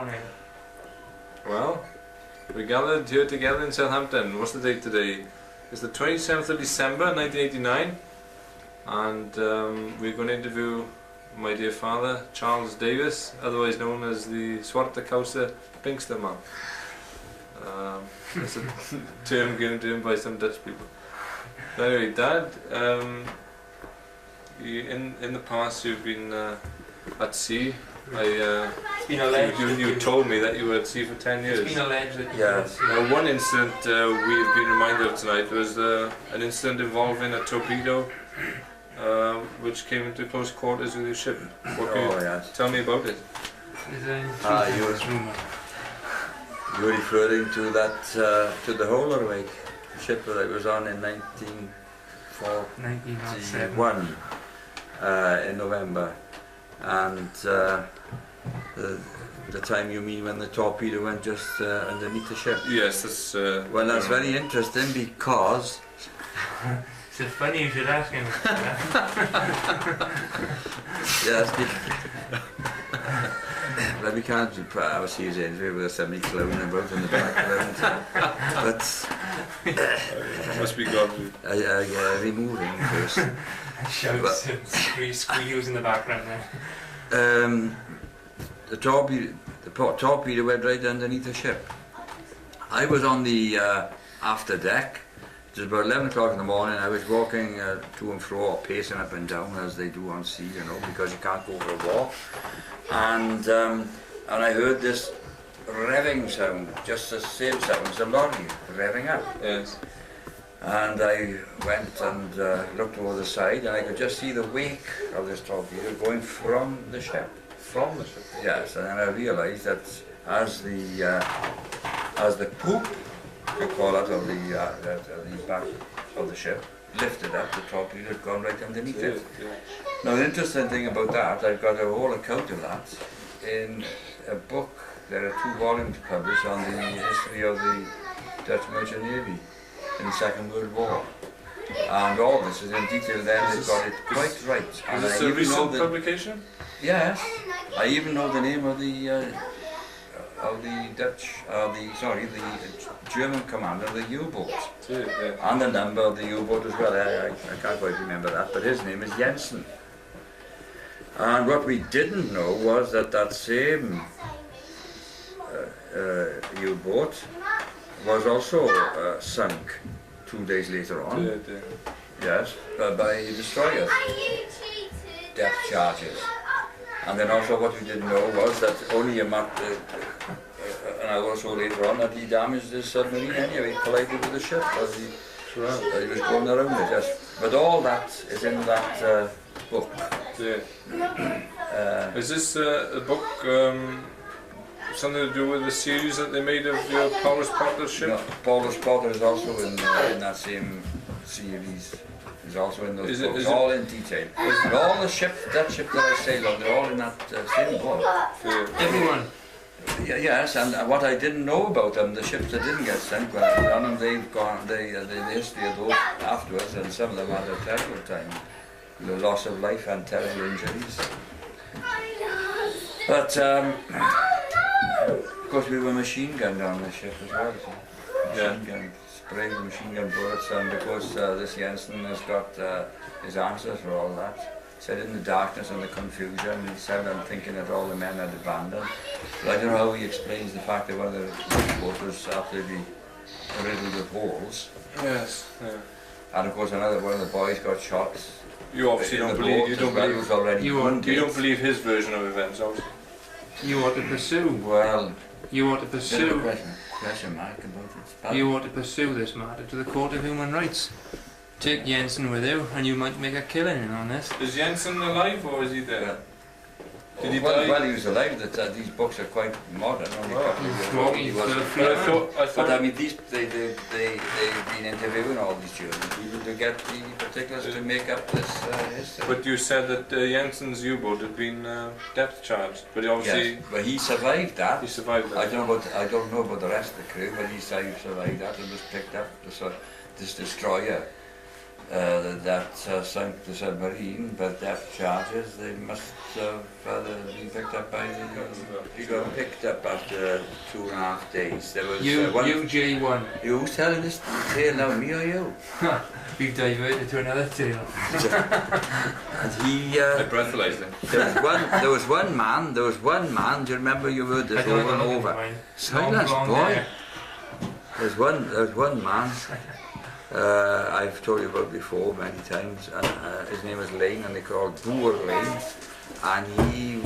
morning. Well, we gathered here together in Southampton. What's the date today? It's the 27th of December 1989, and we're going to interview my dear father, Charles Davies, otherwise known as the Zwarte Kousen Pinkster Man. That's a term given to him by some Dutch people. But anyway, Dad, in the past you've been at sea. It's been alleged. You told me that you were at sea for 10 years. It's been alleged that Yes. One incident we've been reminded of tonight was an incident involving a torpedo which came into close quarters with your ship. What can you tell me about it? You're referring to that to the Holerweg ship that I was on in 1941 in November, and the time you mean when the torpedo went just underneath the ship? Yes, that's. Well, that's very interesting because. Is it funny you should ask him? Yes. Well, we can't have a serious interview with somebody clowning about in the background. But must be godly. Remove him first. Shouts and squeals in the background there. The torpedo went right underneath the ship. I was on the after deck. It was about 11 o'clock in the morning. I was walking to and fro, or pacing up and down as they do on sea, you know, because you can't go for a walk. And I heard this revving sound, just the same sound as a lorry revving up. Yes. And I went and looked over the side, and I could just see the wake of this torpedo going from the ship. From the ship? Yes, and then I realised that as the poop, you call it, of the back of the ship, lifted up, the torpedo had gone right underneath it. Yeah. Now the interesting thing about that, I've got a whole account of that in a book. There are 2 volumes published on the history of the Dutch Merchant Navy in the Second World War. And all this is in detail there, they've got it quite right. Is this a recent publication? Yes, I even know the name of the German commander of the U-boat. Yeah. And the number of the U-boat as well. I can't quite remember that, but his name is Jensen. And what we didn't know was that same U-boat was also sunk 2 days later on. Yeah. Yes, by destroyers. Depth charges. And then also what we didn't know was that only an hour or so later on that he damaged the submarine anyway. He collided with the ship as he was going around it. Yes. But all that is in that book. Yeah. Is this a book something to do with the series that they made of your Paulus Potter ship? No, Paulus Potter is also in that same series. He's also in those books, all in detail. And all the that ship that I sailed on, they're all in that same book. Yeah. Everyone. Yes, and what I didn't know about them, the ships that didn't get sunk, when I was on them, they've gone, the history of those afterwards, and some of them had a terrible time. The loss of life and terrible injuries. But, of course, we were machine gunned on the ship as well. Machine gun, spraying machine gun bullets, and of course, this Jensen has got his answers for all that. Said in the darkness and the confusion, he said, I'm thinking that all the men had abandoned. But I don't know how he explains the fact that one of the boat was absolutely riddled with holes. Yes. Yeah. And of course, another one of the boys got shot. You obviously don't believe. You don't believe his version of events, obviously. You want to pursue. Well, you want to pursue. Question mark about it. You want to pursue this matter to the Court of Human Rights. Take Jensen with you, and you might make a killing on this. Is Jensen alive, or is he dead? Did he die? Well, he was alive. These books are quite modern. Only a couple of years old. But I mean, they've been interviewing all these children to get the particulars to make up this history. But you said that Jensen's U-boat had been depth charged, but obviously. Yes, but he survived that. He survived that. I don't know about the rest of the crew, but he survived that and was picked up. This destroyer that sunk the submarine, but depth charges, they must have been picked up by the... got picked up after 2.5 days. There was UJ1. You who's telling this tale now, me or you? We've diverted to another tale. And he... I breathalyzed him. there was one man, do you remember you heard this over and over? Silence, boy. There's one man, I've told you about before many times, and his name was Lane, and they called Boer Lane, and he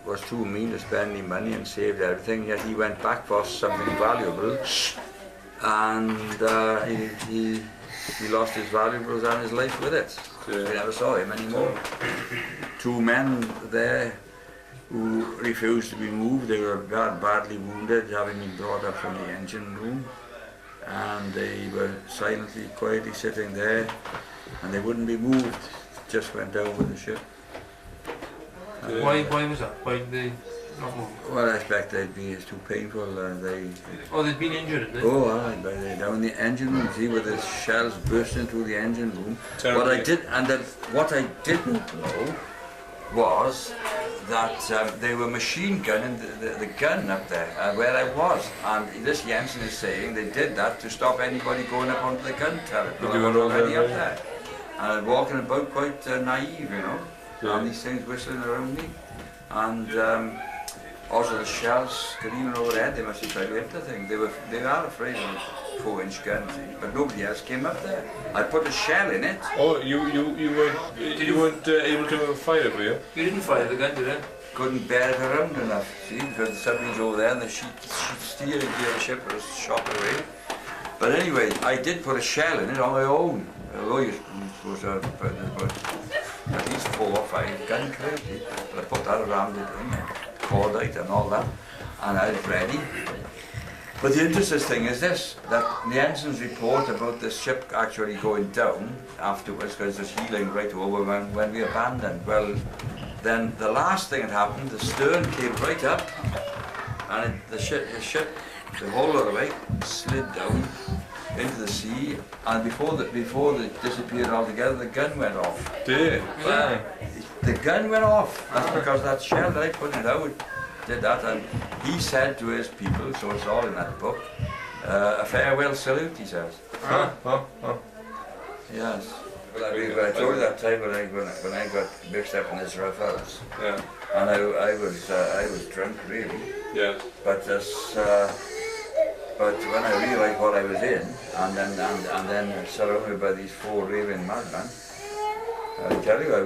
was too mean to spend any money and saved everything, yet he went back for something valuable, and he lost his valuables and his life with it. We never saw him anymore. 2 men there who refused to be moved. They were badly wounded, having been brought up from the engine room, and they were silently, quietly sitting there, and they wouldn't be moved. Just went down with the ship. Why was that? Why did they not move? Well, I expect it's too painful. Oh, they'd been injured, had they? Oh, aye, but they down in the engine room. See, with the shells bursting through the engine room. What I didn't know was that they were machine gunning the gun up there where I was, and this Jensen is saying they did that to stop anybody going up onto the gun turret. Well, I was already up there, and walking about quite naive, you know, and these things whistling around me, and also the shells screaming overhead. They must have tried to hit the thing. They are afraid of 4-inch guns, but nobody else came up there. I put a shell in it. Oh, you weren't able to fire it, were you? You didn't fire the gun, did you? Couldn't bear it around enough, see, because the submarine's over there and the steering gear of the ship was shot away. But anyway, I did put a shell in it on my own. Although you're supposed to put at least 4 or 5 gun crates, but I put that around it, cordite and all that, and I was ready. But the interesting thing is this, that the ensign's report about the ship actually going down afterwards, because there's healing right over when we abandoned. Well, then the last thing that happened, the stern came right up, and the ship, the whole of the way, slid down into the sea, and before they disappeared altogether, the gun went off. Did it? Well, the gun went off. That's because that shell that I put it out did that, and he said to his people, so it's all in that book, a farewell salute, he says. Yes. Well, I told you that time when I got mixed up in this rough Yeah. and I was drunk really. Yeah. But when I realised what I was in, and then surrounded by these 4 raving madmen, I tell you, I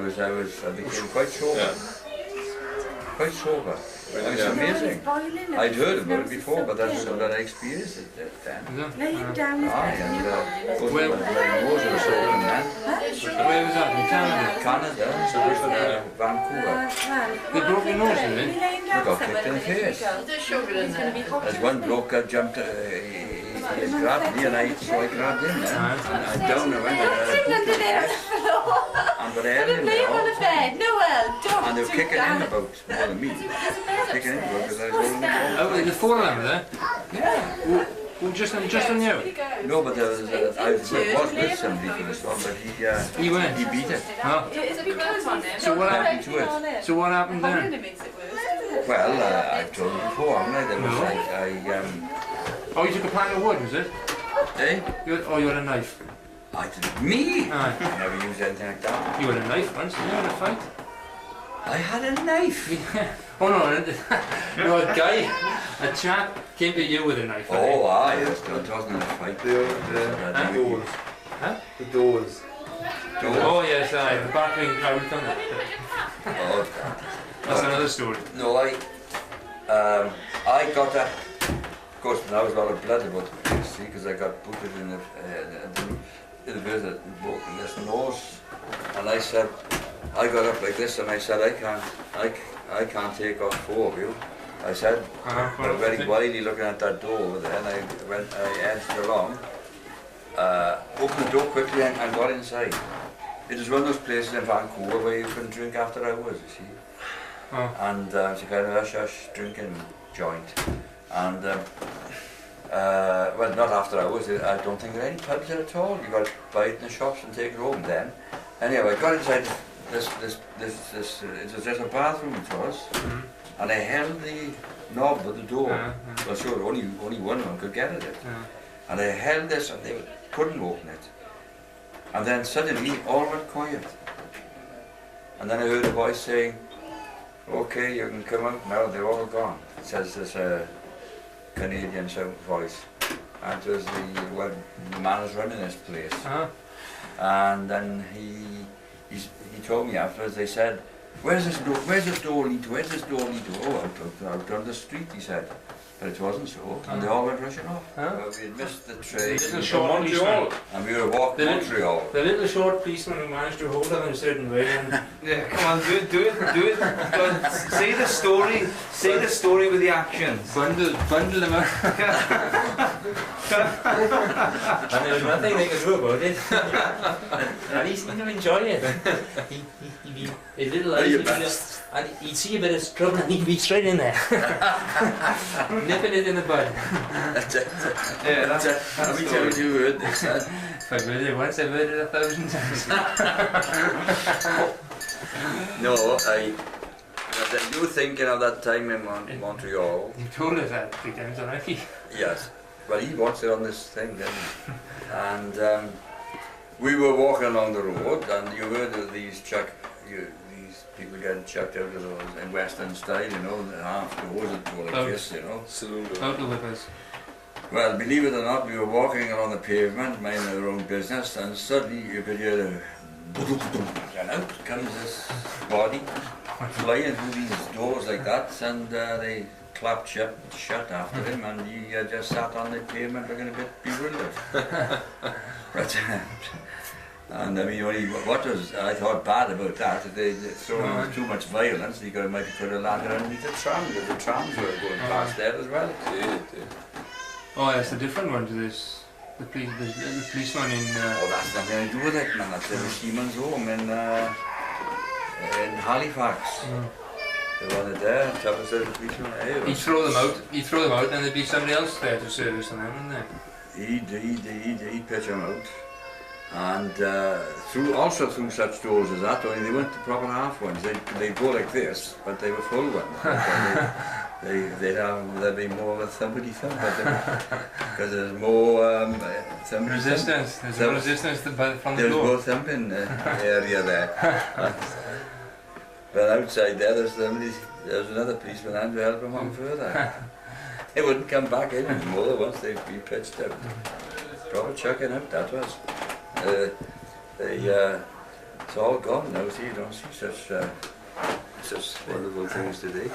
became quite sober. Yeah. Quite sober. It's amazing. I'd heard about it before, but that's that I experienced it then. Lay him down his bed and you Where was that? In Canada? Canada, Vancouver. They broke your nose, didn't they? They got kicked in the face. There's one bloke that jumped, he grabbed me and I grabbed him then. And I down I went and but I had him there. on the bed. Noel, don't. And they were kicking him about more than me. Kicking him about because I was holding him. Oh, the 4 of them were there? Yeah. Well, just on you? No, but there was, I was with somebody for this one, but he went? He beat it. Oh. So what happened to it? So what happened then? Well, I've told you before, haven't I? There was Oh, you took a plank of wood, was it? Eh? You had a knife? I did. Me? Aye. I never used anything like that. You had a knife once, didn't you, in a fight? I had a knife. Yeah. Oh no, a guy, a chap came to you with a knife. Oh, aye, it wasn't a fight. The doors. Huh? The doors. Oh yes, aye, the back wing crowd done it. Oh, That's another story. no, I got that. Of course, there was a lot of blood about the see, because I got booted in the visit, broken this nose, and I said, I got up like this, and I said, I can't take off 4 of you. I said, very wildly looking at that door over there, and I edged along, opened the door quickly and got inside. It was one of those places in Vancouver where you couldn't drink after hours, you see. And it's a kind of hush-hush drinking joint. And well, not after hours. I don't think there are any pubs there at all. You got to buy it in the shops and take it home then. Anyway, I got inside this it was just a bathroom it was, and I held the knob of the door. Well, sure, only one of them could get at it. And I held this and they couldn't open it. And then suddenly all went quiet. And then I heard a voice saying, "Okay, you can come out now, they're all gone." It says this Canadian voice. And it was the man who's running this place. And then he told me afterwards, they said, where's this door lead to? Where's this door lead to? Oh, out on the street, he said. But it wasn't so, and they all went rushing off. Well, we had missed the train Little Montreal, and we were walking Montreal. The little short policeman who managed to hold them in a certain way. And Yeah, come on, do it. But say the story with the actions. bundle them out. And there was nothing they could do about it. And he seemed to enjoy it. His little eyes, and he'd see a bit of trouble and he'd be straight in there. Nipping it in the bud. Yeah, that's How many times you heard this? If I've heard it once, I've heard it 1,000 times. No, you thinking of that time in Montreal? You told us that 3 times already. Yes. Well, he watched it on this thing, didn't he? And we were walking along the road, and you heard of these people getting chucked out of those in Western style, you know, the half doors that go like this, you know. Saloon door. Out the whippers. Well, believe it or not, we were walking along the pavement, minding our own business, and suddenly you could hear a and out comes this body flying through these doors like that, and they clapped shut after him, and he just sat on the pavement looking a bit bewildered. But, and I mean, what was I thought bad about that, they throw too much violence, you might could have landed underneath the tram, because the trams were going past there as well. Oh, that's a different one to this. The policeman in. Oh, that's nothing to do with it, man. That's the Seaman's home in Halifax. They wanted there, and top of the policeman. He'd throw them out. He'd throw them out, and there'd be somebody else there to service them, wouldn't there? He'd pitch them out. And also through such doors as that, only they weren't the proper half ones. They'd go like this, but they were full ones. There'd be more of a thumpity thump, because there's more resistance. There's more resistance from the There's door. more thumping area there. But outside there's another policeman and to help him on further. They wouldn't come back in anymore once they'd been pitched out. Proper chucking out, that was. It's all gone now, see, you don't see such wonderful things today.